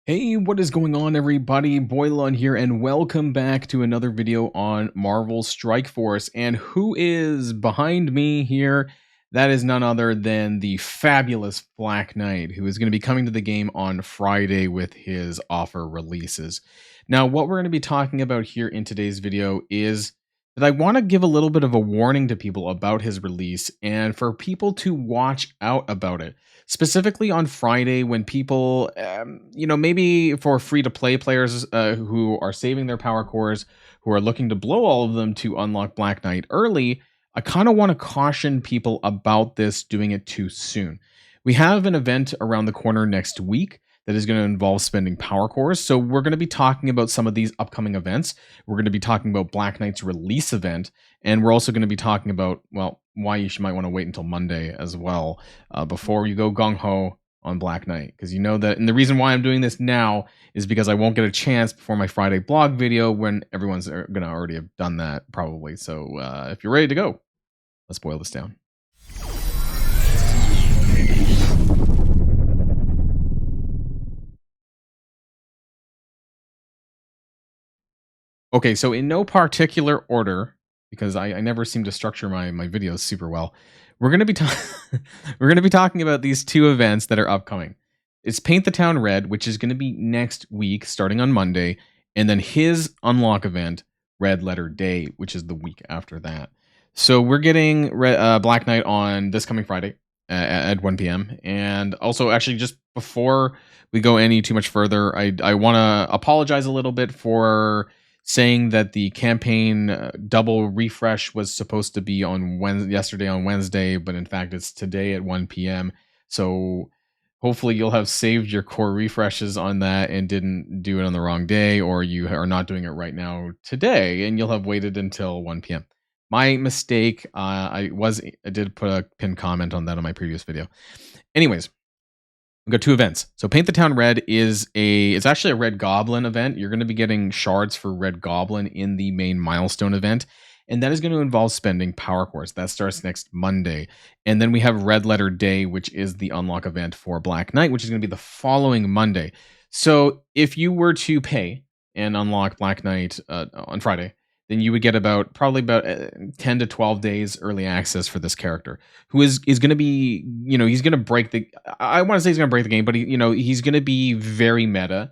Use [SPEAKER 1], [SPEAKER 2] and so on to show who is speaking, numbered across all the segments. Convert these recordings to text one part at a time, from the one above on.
[SPEAKER 1] Hey, what is going on, everybody? Boilon here, and welcome back to another video on Marvel Strike Force. And who is behind me here? That is none other than the fabulous Black Knight, who is going to be coming to the game on Friday with his offer releases. Now, what we're going to be talking about here in today's video is that I want to give a little bit of a warning to people about his release and for people to watch out about it. Specifically on Friday, when people, maybe for free-to-play players who are saving their power cores, who are looking to blow all of them to unlock Black Knight early, I kind of want to caution people about this doing it too soon. We have an event around the corner next week that is going to involve spending power cores, so we're going to be talking about some of these upcoming events. We're going to be talking about Black Knight's release event, and we're also going to be talking about, well, why you might want to wait until Monday as well before you go gung-ho on Black Knight. Because you know that, and the reason why I'm doing this now is because I won't get a chance before my Friday blog video when everyone's going to already have done that probably. So if you're ready to go, let's boil this down. Okay, so in no particular order, because I never seem to structure my videos super well, we're gonna be we're gonna be talking about these two events that are upcoming. It's Paint the Town Red, which is gonna be next week, starting on Monday, and then his unlock event, Red Letter Day, which is the week after that. So we're getting Black Knight on this coming Friday at 1 p.m. And also, actually, just before we go any too much further, I want to apologize a little bit for saying that the campaign double refresh was supposed to be on yesterday on Wednesday, but in fact it's today at 1 p.m. So hopefully you'll have saved your core refreshes on that and didn't do it on the wrong day, or you are not doing it right now today and you'll have waited until 1 p.m. My mistake. I did put a pinned comment on that on my previous video. Anyways, we've got two events. So Paint the Town Red it's actually a Red Goblin event. You're going to be getting shards for Red Goblin in the main milestone event. And that is going to involve spending power cores. That starts next Monday. And then we have Red Letter Day, which is the unlock event for Black Knight, which is going to be the following Monday. So if you were to pay and unlock Black Knight on Friday, then you would get probably about 10 to 12 days early access for this character, who is going to be, he's going to break I want to say he's going to break the game, but he's going to be very meta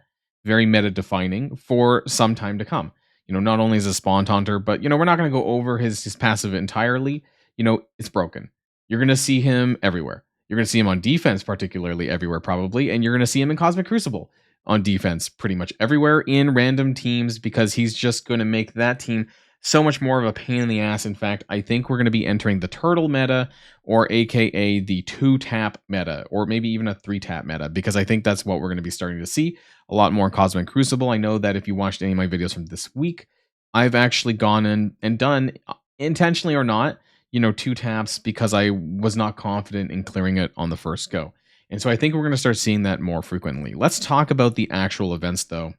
[SPEAKER 1] defining for some time to come. Not only as a spawn taunter, but, we're not going to go over his passive entirely. It's broken. You're going to see him everywhere. You're going to see him on defense, particularly everywhere, probably. And you're going to see him in Cosmic Crucible on defense pretty much everywhere in random teams, because he's just going to make that team so much more of a pain in the ass. In fact, I think we're going to be entering the turtle meta, or AKA the 2-tap meta, or maybe even a 3-tap meta, because I think that's what we're going to be starting to see a lot more in Cosmic Crucible. I know that if you watched any of my videos from this week, I've actually gone in and done, intentionally or not, 2 taps because I was not confident in clearing it on the first go. And so I think we're going to start seeing that more frequently. Let's talk about the actual events, though.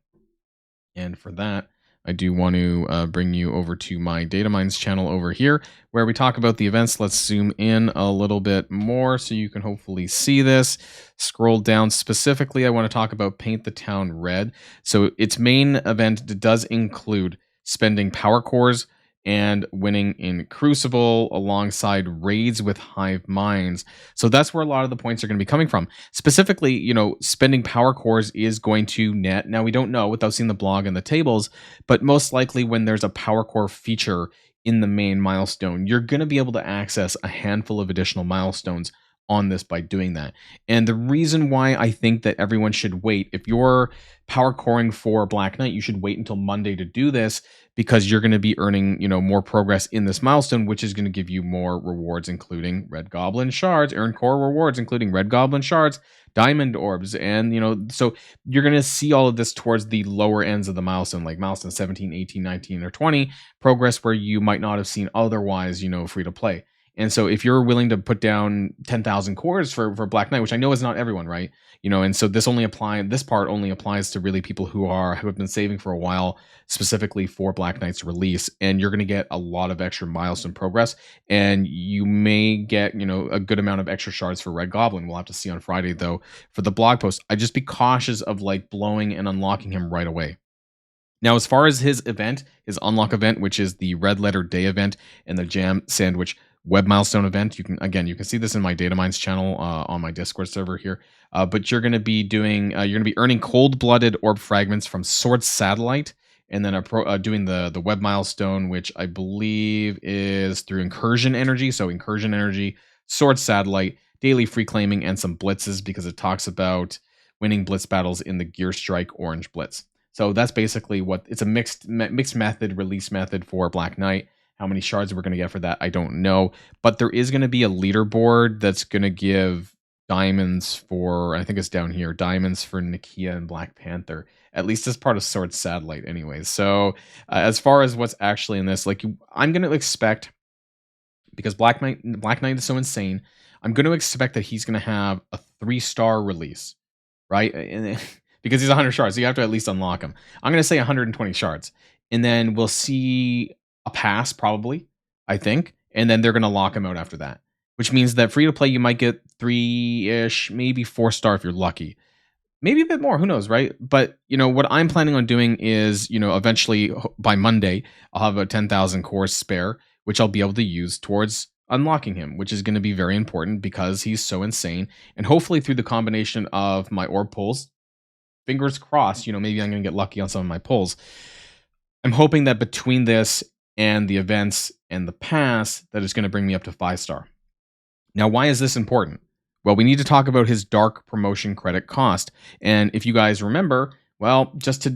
[SPEAKER 1] And for that, I do want to bring you over to my Data Mines channel over here, where we talk about the events. Let's zoom in a little bit more so you can hopefully see this. Scroll down. Specifically, I want to talk about Paint the Town Red. So its main event does include spending power cores and winning in Crucible alongside raids with Hive Minds. So that's where a lot of the points are going to be coming from. Specifically, spending power cores is going to net. Now, we don't know without seeing the blog and the tables, but most likely when there's a power core feature in the main milestone, you're going to be able to access a handful of additional milestones on this by doing that. And the reason why I think that everyone should wait, if you're power coring for Black Knight, you should wait until Monday to do this, because you're going to be earning, more progress in this milestone, which is going to give you more rewards, including Red Goblin shards, earn core rewards, including Red Goblin shards, diamond orbs. And, so you're going to see all of this towards the lower ends of the milestone, like milestone 17, 18, 19, or 20 progress, where you might not have seen otherwise, free to play. And so if you're willing to put down 10,000 cores for Black Knight, which I know is not everyone, right? And so this part only applies to really people who have been saving for a while, specifically for Black Knight's release. And you're going to get a lot of extra milestone progress, and you may get, a good amount of extra shards for Red Goblin. We'll have to see on Friday, though, for the blog post. I just be cautious of like blowing and unlocking him right away. Now, as far as his event, his unlock event, which is the Red Letter Day event and the Jam Sandwich Web Milestone event, you can see this in my Data Mines channel on my Discord server here. But you're going to be earning cold-blooded orb fragments from Sword Satellite, and then doing the web milestone, which I believe is through Incursion Energy. So Incursion Energy, Sword Satellite, daily free claiming, and some blitzes, because it talks about winning blitz battles in the Gear Strike Orange Blitz. So that's basically it's a mixed method, release method for Black Knight. How many shards we're going to get for that, I don't know. But there is going to be a leaderboard that's going to give diamonds for, I think it's down here, diamonds for Nakia and Black Panther, at least as part of Sword Satellite anyways. So as far as what's actually in this, like, I'm going to expect, because Black Knight is so insane, I'm going to expect that he's going to have a 3-star release, right? And because he's 100 shards, so you have to at least unlock him. I'm going to say 120 shards. And then we'll see a pass, probably, I think. And then they're going to lock him out after that. Which means that free-to-play, you might get 3-ish, maybe 4-star if you're lucky. Maybe a bit more, who knows, right? But, what I'm planning on doing is, eventually, by Monday, I'll have about 10,000 cores spare, which I'll be able to use towards unlocking him, which is going to be very important because he's so insane. And hopefully through the combination of my orb pulls, fingers crossed, maybe I'm going to get lucky on some of my pulls. I'm hoping that between this and the events and the pass, that is going to bring me up to 5-star. Now, why is this important? Well, we need to talk about his dark promotion credit cost. And if you guys remember, well, just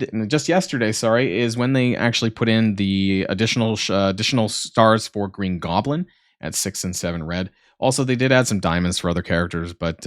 [SPEAKER 1] yesterday, is when they actually put in the additional stars for Green Goblin at 6 and 7 red. Also, they did add some diamonds for other characters, but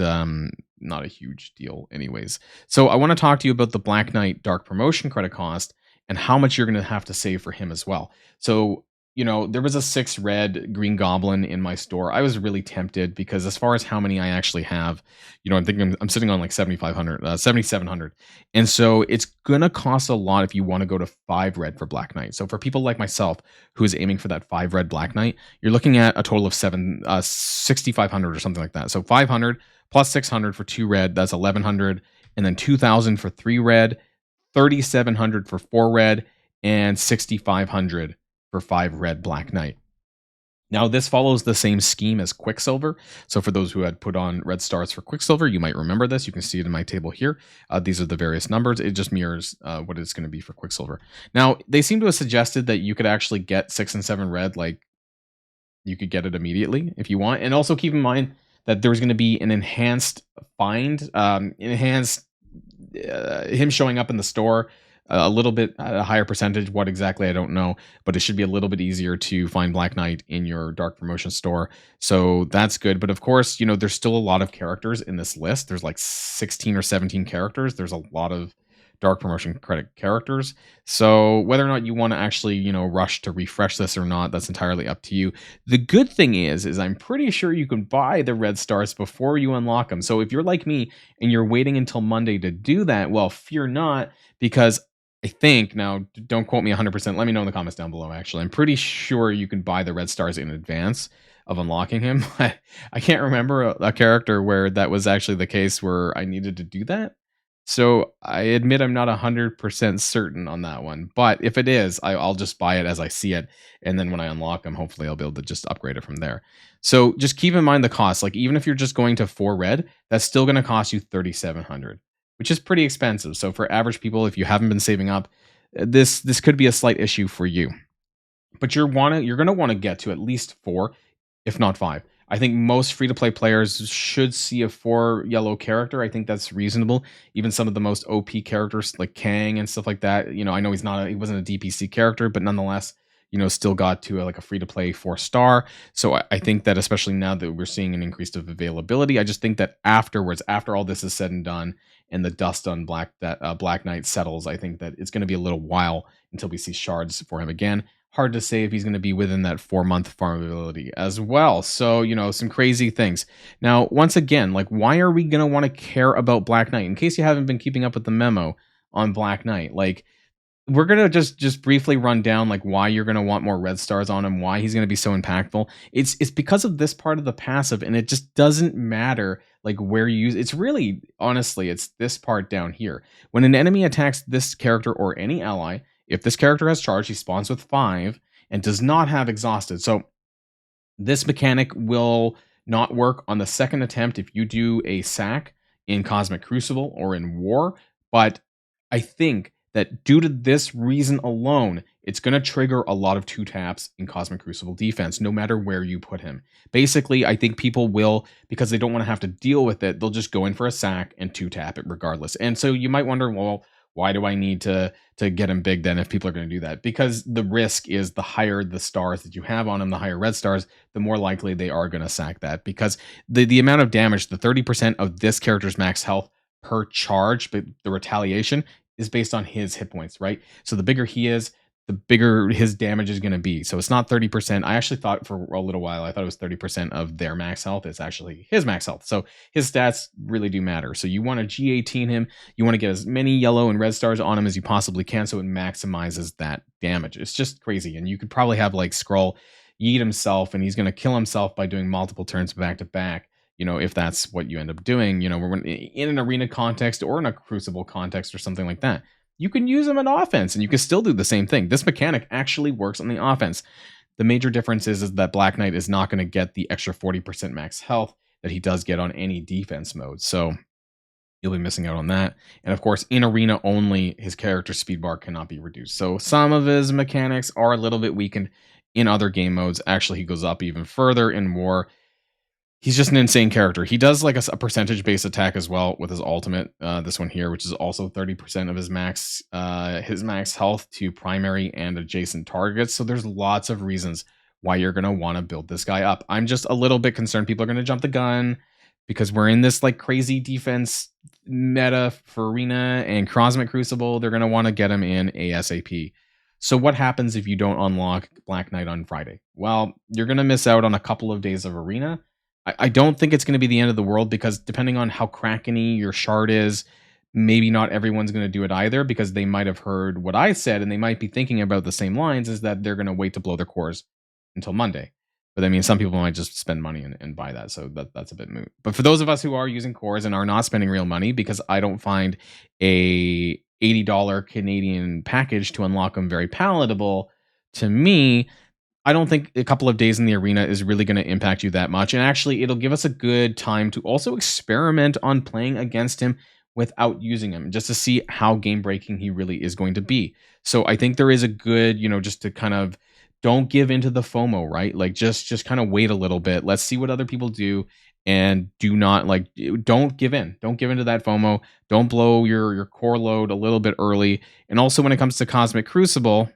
[SPEAKER 1] not a huge deal anyways. So I want to talk to you about the Black Knight dark promotion credit cost and how much you're going to have to save for him as well. So, there was a 6 red Green Goblin in my store. I was really tempted because as far as how many I actually have, I'm thinking I'm sitting on like 7,700. And so it's going to cost a lot if you want to go to 5 red for Black Knight. So for people like myself who is aiming for that 5 red Black Knight, you're looking at a total of 6,500 or something like that. So 500 plus 600 for 2 red, that's 1,100. And then 2,000 for 3 red, 3,700 for 4 red, and 6,500 for 5 red Black Knight. Now, this follows the same scheme as Quicksilver. So for those who had put on red stars for Quicksilver, you might remember this. You can see it in my table here. These are the various numbers. It just mirrors what it's going to be for Quicksilver. Now, they seem to have suggested that you could actually get 6 and 7 red, like you could get it immediately if you want. And also keep in mind that there's going to be an enhanced find, him showing up in the store a little bit at a higher percentage. What exactly, I don't know, but it should be a little bit easier to find Black Knight in your dark promotion store. So that's good. But of course, there's still a lot of characters in this list. There's like 16 or 17 characters. There's a lot of dark promotion credit characters. So whether or not you want to actually, rush to refresh this or not, that's entirely up to you. The good thing is I'm pretty sure you can buy the red stars before you unlock them. So if you're like me and you're waiting until Monday to do that, well, fear not, because I think, now don't quote me 100%, let me know in the comments down below. Actually, I'm pretty sure you can buy the red stars in advance of unlocking him. I can't remember a character where that was actually the case where I needed to do that. So I admit I'm not 100% certain on that one. But if it is, I'll just buy it as I see it. And then when I unlock them, hopefully I'll be able to just upgrade it from there. So just keep in mind the cost. Like, even if you're just going to 4 red, that's still going to cost you 3,700, which is pretty expensive. So for average people, if you haven't been saving up, this could be a slight issue for you. But you're going to want to get to at least 4, if not 5. I think most free-to-play players should see a 4 yellow character. I think that's reasonable. Even some of the most OP characters like Kang and stuff like that. I know he wasn't a DPC character, but nonetheless, still got to a free-to-play 4-star. So I think that especially now that we're seeing an increase of availability, I just think that afterwards, after all this is said and done, and the dust on Black Knight settles, I think that it's going to be a little while until we see shards for him again. hard to say if he's going to be within that 4-month farmability as well. So, some crazy things. Now, once again, like, why are we going to want to care about Black Knight? In case you haven't been keeping up with the memo on Black Knight, like, we're gonna just briefly run down like why you're gonna want more red stars on him, why he's gonna be so impactful. It's because of this part of the passive, and it just doesn't matter like where you use. It's really honestly, it's this part down here. When an enemy attacks this character or any ally, if this character has charge, he spawns with 5 and does not have exhausted. So this mechanic will not work on the second attempt if you do a sack in Cosmic Crucible or in War, but I think that due to this reason alone, it's going to trigger a lot of 2-taps in Cosmic Crucible defense, no matter where you put him. Basically, I think people will, because they don't want to have to deal with it, they'll just go in for a sack and 2-tap it regardless. And so you might wonder, well, why do I need to get him big then if people are going to do that? Because the risk is the higher the stars that you have on him, the higher red stars, the more likely they are going to sack that. Because the amount of damage, the 30% of this character's max health per charge, but the retaliation is based on his hit points, right? So the bigger he is, the bigger his damage is going to be. So it's not 30%. I actually thought for a little while, I thought it was 30% of their max health. It's actually his max health. So his stats really do matter. So you want to G18 him. You want to get as many yellow and red stars on him as you possibly can so it maximizes that damage. It's just crazy. And you could probably have like Skrull yeet himself and he's going to kill himself by doing multiple turns back to back. If that's what you end up doing, we're in an arena context or in a crucible context or something like that. You can use them on offense and you can still do the same thing. This mechanic actually works on the offense. The major difference is that Black Knight is not going to get the extra 40% max health that he does get on any defense mode. So you'll be missing out on that. And of course, in arena only, his character speed bar cannot be reduced. So some of his mechanics are a little bit weakened in other game modes. Actually, he goes up even further in War. He's just an insane character. He does like a percentage-based attack as well with his ultimate, this one here, which is also 30% of his max health to primary and adjacent targets. So there's lots of reasons why you're going to want to build this guy up. I'm just a little bit concerned people are going to jump the gun because we're in this like crazy defense meta for Arena and Cosmic Crucible. They're going to want to get him in ASAP. So what happens if you don't unlock Black Knight on Friday? Well, you're going to miss out on a couple of days of Arena. I don't think it's going to be the end of the world because depending on how crackeny your shard is, maybe not everyone's going to do it either because they might have heard what I said and they might be thinking about the same lines is that they're going to wait to blow their cores until Monday. But I mean, some people might just spend money and buy that. So that's a bit moot. But for those of us who are using cores and are not spending real money, because I don't find a $80 Canadian package to unlock them very palatable, to me, I don't think a couple of days in the arena is really going to impact you that much. And actually, it'll give us a good time to also experiment on playing against him without using him, just to see how game-breaking he really is going to be. So I think there is a good, just to kind of don't give into the FOMO, right? Like just kind of wait a little bit. Let's see what other people do. And do not don't give in. Don't give into that FOMO. Don't blow your core load a little bit early. And also when it comes to Cosmic Crucible,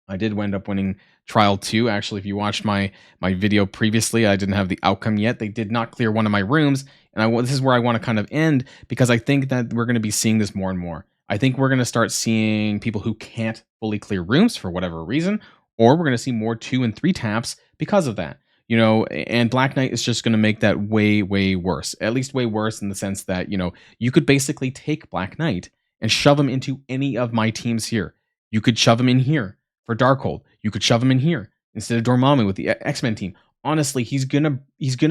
[SPEAKER 1] I did end up winning Trial 2. Actually, if you watched my video previously, I didn't have the outcome yet. They did not clear one of my rooms. And this is where I want to kind of end because I think that we're going to be seeing this more and more. I think we're going to start seeing people who can't fully clear rooms for whatever reason, or we're going to see more 2 and 3 taps because of that. And Black Knight is just going to make that way, way worse. At least way worse in the sense that, you could basically take Black Knight and shove him into any of my teams here. You could shove him in here for Darkhold. You could shove him in here instead of Dormammu with the X-Men team. Honestly, he's gonna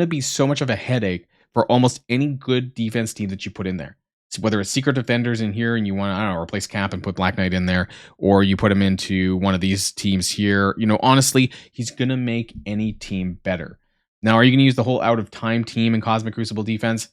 [SPEAKER 1] be so much of a headache for almost any good defense team that you put in there. So whether it's Secret Defenders in here and you want to, replace Cap and put Black Knight in there, or you put him into one of these teams here, honestly, he's gonna make any team better. Now, are you gonna use the whole out of time team in Cosmic Crucible defense?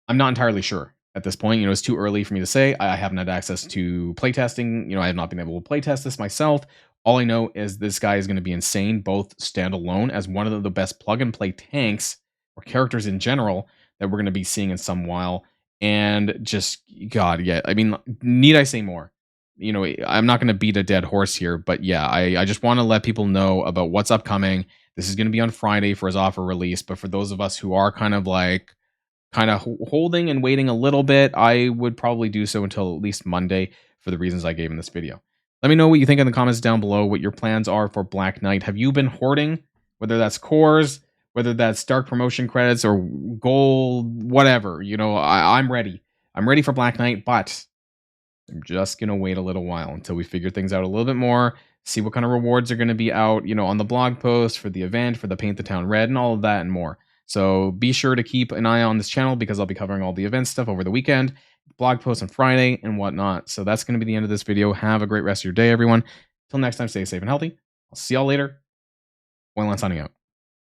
[SPEAKER 1] I'm not entirely sure. At this point, it's too early for me to say. I haven't had access to playtesting. I have not been able to playtest this myself. All I know is this guy is going to be insane, both standalone as one of the best plug-and-play tanks or characters in general that we're going to be seeing in some while. And just, God, yeah. I mean, need I say more? I'm not going to beat a dead horse here, but yeah, I just want to let people know about what's upcoming. This is going to be on Friday for his offer release, but for those of us who are kind of holding and waiting a little bit, I would probably do so until at least Monday for the reasons I gave in this video. Let me know what you think in the comments down below, what your plans are for Black Knight. Have you been hoarding, whether that's cores, whether that's dark promotion credits or gold, whatever? You know, I'm ready. I'm ready for Black Knight, but I'm just going to wait a little while until we figure things out a little bit more, see what kind of rewards are going to be out, you know, on the blog post for the event, for the Paint the Town Red, and all of that and more. So be sure to keep an eye on this channel because I'll be covering all the event stuff over the weekend, blog posts on Friday, and whatnot. So that's going to be the end of this video. Have a great rest of your day, everyone. Till next time, stay safe and healthy. I'll see y'all later. Boilon signing out.